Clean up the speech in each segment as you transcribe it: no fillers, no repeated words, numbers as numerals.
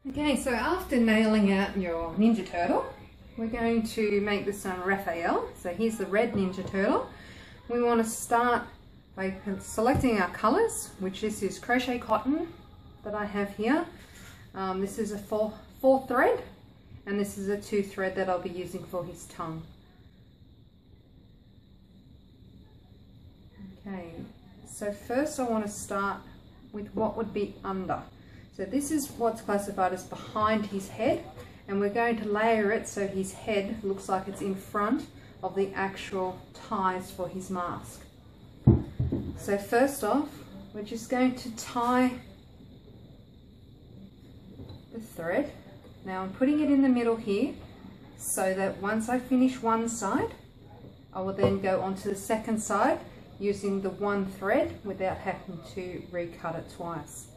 Okay, so after nailing out your Ninja Turtle, we're going to make this one Raphael. So here's the red Ninja Turtle. We want to start by selecting our colours, which this is crochet cotton that I have here. This is a four thread, and this is a 2 thread that I'll be using for his tongue. Okay, so first I want to start with what would be under. So this is what's classified as behind his head, and we're going to layer it so his head looks like it's in front of the actual ties for his mask. So first off, we're just going to tie the thread. Now I'm putting it in the middle here so that once I finish one side, I will then go on to the second side using the one thread without having to recut it twice.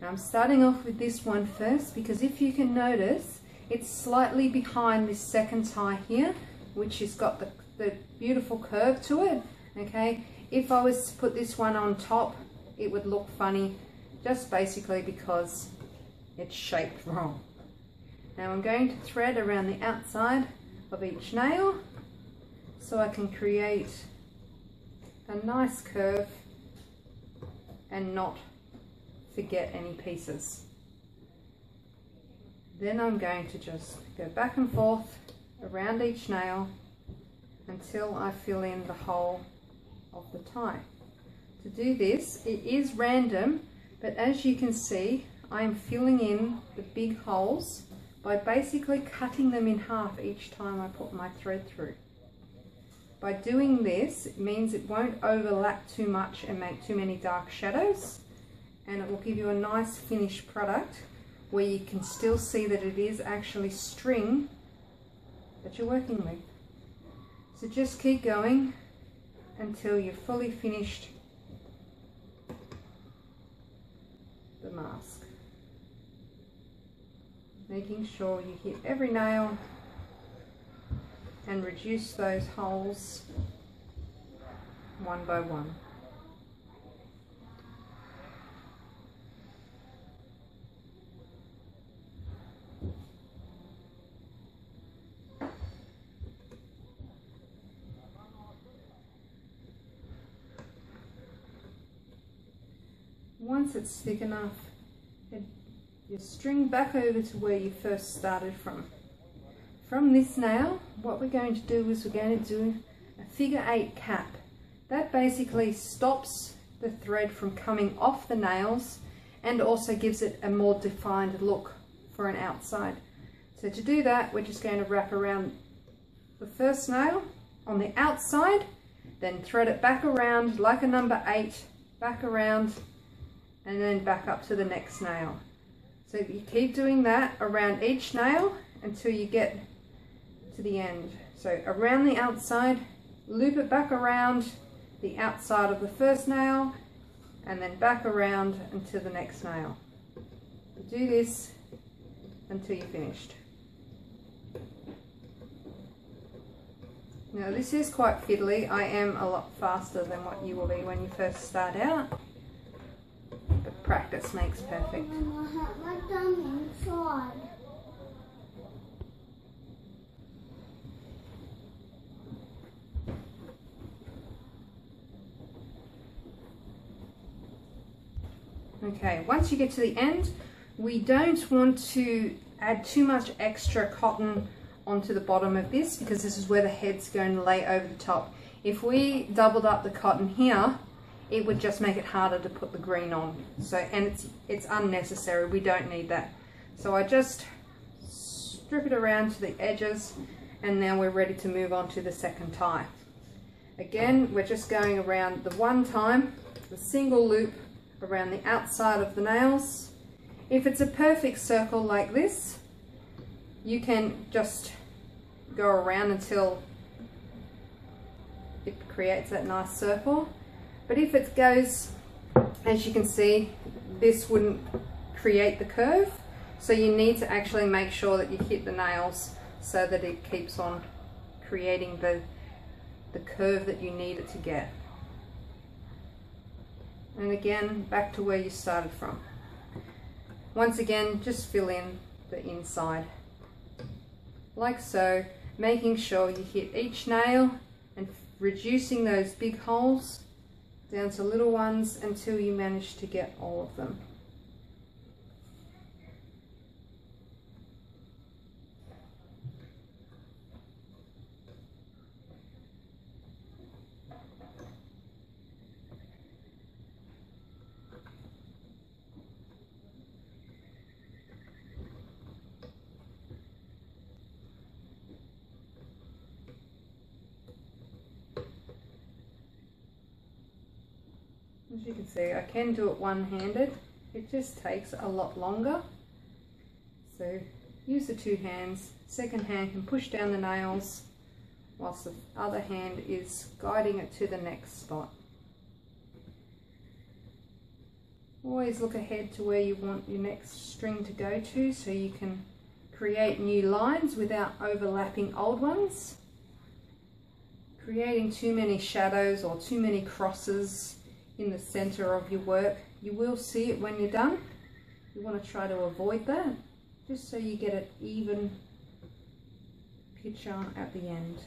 Now I'm starting off with this one first because if you can notice, it's slightly behind this second tie here, which has got the beautiful curve to it. Okay, if I was to put this one on top, it would look funny, just basically because it's shaped wrong. Now I'm going to thread around the outside of each nail so I can create a nice curve and not forget any pieces. Then I'm going to just go back and forth around each nail until I fill in the whole of the tie. To do this, it is random, but as you can see, I am filling in the big holes by basically cutting them in half each time I put my thread through. By doing this, it means it won't overlap too much and make too many dark shadows, and it will give you a nice finished product where you can still see that it is actually string that you're working with. So just keep going until you're fully finished the mask. Making sure you hit every nail and reduce those holes one by one. Once it's thick enough, you string back over to where you first started from. From this nail, what we're going to do is we're going to do a figure 8 cap. That basically stops the thread from coming off the nails and also gives it a more defined look for an outside. So to do that, we're just going to wrap around the first nail on the outside, then thread it back around like a number 8, back around, and then back up to the next nail. So you keep doing that around each nail until you get to the end. So around the outside, loop it back around the outside of the first nail, and then back around until the next nail. Do this until you're finished. Now this is quite fiddly. I am a lot faster than what you will be when you first start out. But practice makes perfect. Okay, once you get to the end, we don't want to add too much extra cotton onto the bottom of this because this is where the head's going to lay over the top. If we doubled up the cotton here, it would just make it harder to put the green on. So, and it's unnecessary, we don't need that. So I just strip it around to the edges, and now we're ready to move on to the second tie. Again, we're just going around the one time, the single loop around the outside of the nails. If it's a perfect circle like this, you can just go around until it creates that nice circle. But if it goes, as you can see, this wouldn't create the curve. So you need to actually make sure that you hit the nails so that it keeps on creating the curve that you need it to get. And again, back to where you started from. Once again, just fill in the inside like so, making sure you hit each nail and reducing those big holes down to little ones until you manage to get all of them. As you can see, I can do it one-handed. It just takes a lot longer. So use the two hands. Second hand can push down the nails whilst the other hand is guiding it to the next spot. Always look ahead to where you want your next string to go to so you can create new lines without overlapping old ones. Creating too many shadows or too many crosses in the center of your work, you will see it when you're done. You want to try to avoid that, just so you get an even picture at the end.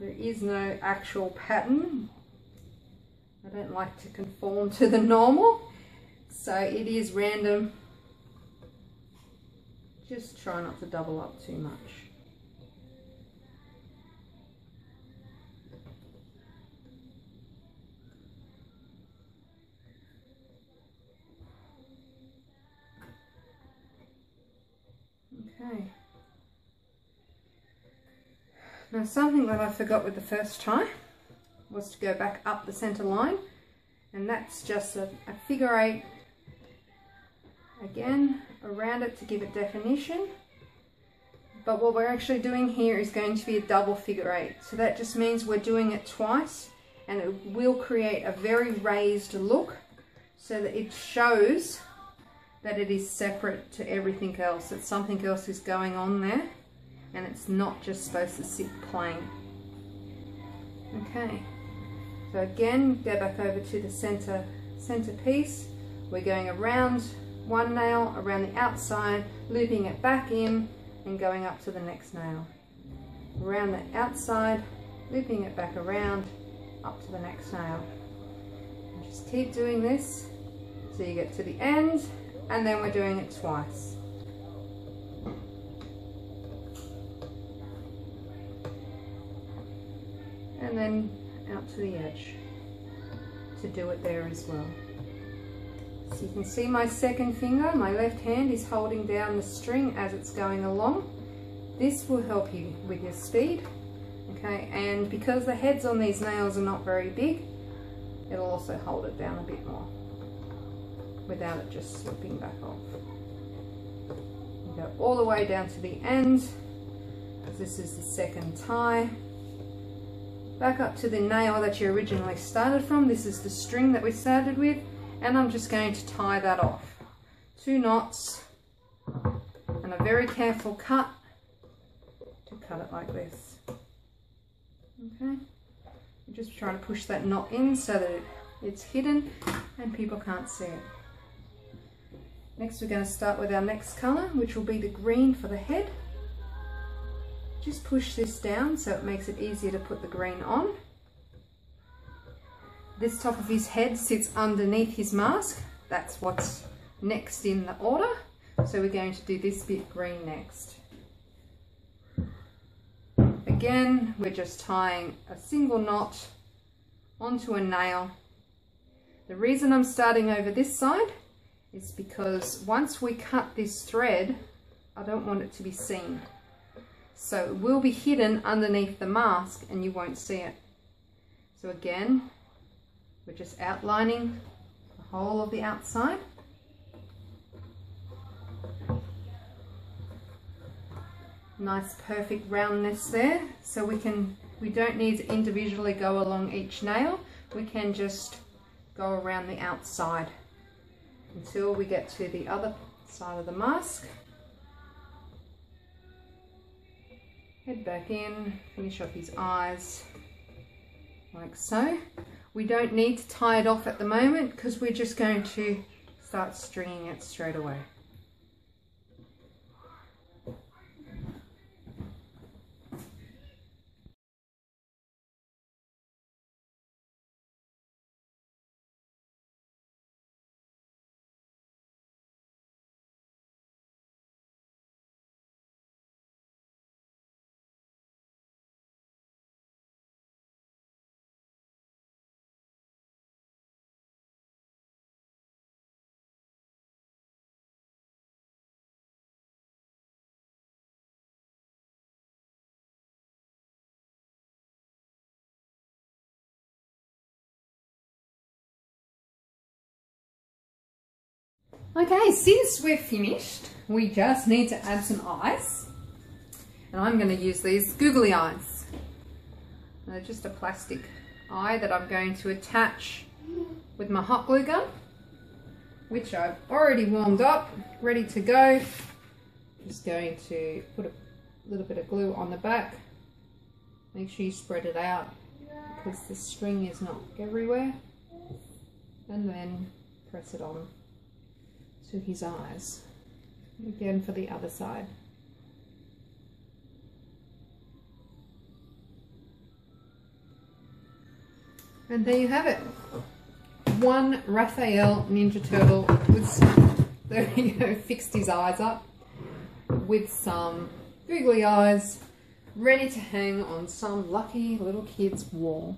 There is no actual pattern. I don't like to conform to the normal, so it is random. Just try not to double up too much. Okay. Now something that I forgot with the first tie was to go back up the center line, and that's just a figure 8 again around it to give it definition. But what we're actually doing here is going to be a double figure 8, so that just means we're doing it twice, and it will create a very raised look so that it shows that it is separate to everything else, that something else is going on there and it's not just supposed to sit plain. Okay, so again, go back over to the center piece. We're going around one nail, around the outside, looping it back in and going up to the next nail. Around the outside, looping it back around, up to the next nail. And just keep doing this so you get to the end, and then we're doing it twice. And then out to the edge to do it there as well. So you can see my second finger, my left hand is holding down the string as it's going along. This will help you with your speed. Okay, and because the heads on these nails are not very big, it'll also hold it down a bit more without it just slipping back off. You go all the way down to the end, because this is the second tie. Back up to the nail that you originally started from. This is the string that we started with, and I'm just going to tie that off. 2 knots and a very careful cut to cut it like this. Okay, I'm just trying to push that knot in so that it's hidden and people can't see it. Next we're going to start with our next colour, which will be the green for the head. Just push this down so it makes it easier to put the green on. This top of his head sits underneath his mask. That's what's next in the order. So we're going to do this bit green next. Again, we're just tying a single knot onto a nail. The reason I'm starting over this side is because once we cut this thread, I don't want it to be seen. So it will be hidden underneath the mask and you won't see it. So again, we're just outlining the whole of the outside. Nice perfect roundness there. So we don't need to individually go along each nail. We can just go around the outside until we get to the other side of the mask. Head back in, finish off his eyes like so. We don't need to tie it off at the moment because we're just going to start stringing it straight away. Okay, since we're finished, we just need to add some eyes. And I'm going to use these googly eyes. They're just a plastic eye that I'm going to attach with my hot glue gun, which I've already warmed up, ready to go. Just going to put a little bit of glue on the back. Make sure you spread it out because the string is not everywhere. And then press it on to his eyes. Again for the other side. And there you have it. One Raphael Ninja Turtle with some, there you go, fixed his eyes up with some googly eyes, ready to hang on some lucky little kid's wall.